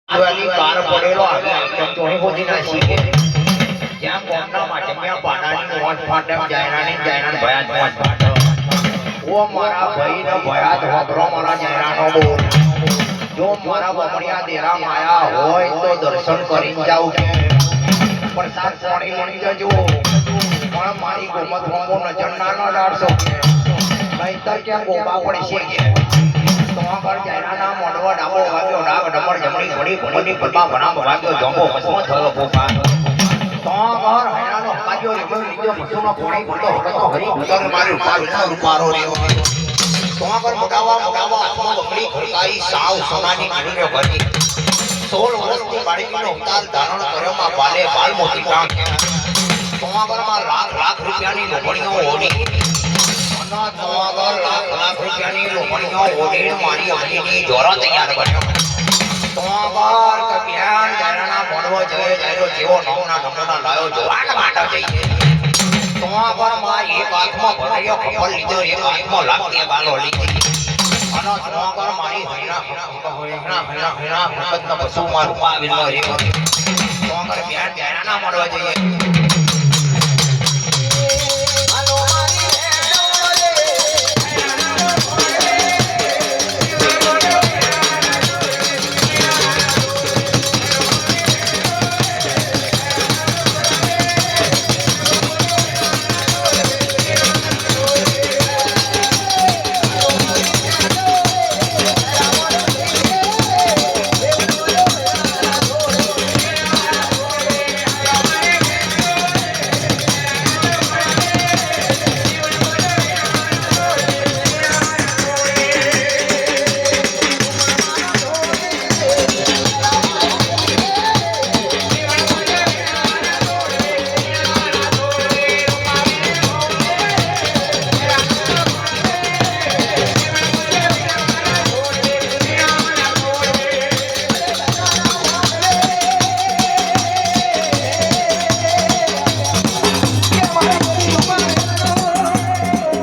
આદવાલી car પડેલો આવે તો અહીં હોતી ના શીખે જ્યાં કોમના માટે ત્યાં પાડાની મોજ ફાટમ જાયરાની જાયરાન ભયાત મોજ ફાટમ ઓ મારા ભાઈ ને ભયાત હોબરો મારા જાયરાનો બોલ જો મારા બમણિયા દેરા માયા હોય તો દર્શન કરી જાવ પણ સાત પાણી મળી જજો પણ મારી ગોમત હોમો નજર ના ડાળશો નહીતર ક્યાં ગોબા પડશે તોગર જાયરાના મોડવા ડાબો વાગ્યો ડાગ ડમર જમણી ઘડી ઘડી પલ્પા બનામ વાગ્યો જોંબો ભસ્મ થયો પોપા તોગર હૈરાનો હકાજો લીધો મસુનો કોણી પડતો હકતો હરી ગુદર મારી ઉપાડનો રૂપારો રહ્યો તોગર મોડાવા આત્મા બકડી ખડકાઈ સાવ સોનાની કીડીને ભરી 16 વર્ષની બાળકીનો અવતાર ધારણ કર્યો માં બાલે બાલ મોતી ટાંક તોગર માં લાખ રૂપિયાની લોભણીઓ ઓડી તોગર લાખ રૂપિયાની લોભણીઓ ઓડી મારી અગ્નિની જોરો તૈયાર કર્યો તોગર કપ્યાન જાયરાના મોડવો જયો જાયરો જેવો નમના લાયો જોવાન માટો જઈએ તોગર માં એક હાથમાં ભરાયો કપલ લીધો એક હાથમાં લાગતી બાલો લીધી અને તોગર મારી હૈણા ભગતનો પશુ માં રૂપા વિનો રે તોગર પ્યાર જાયરાના મોડવા જઈએ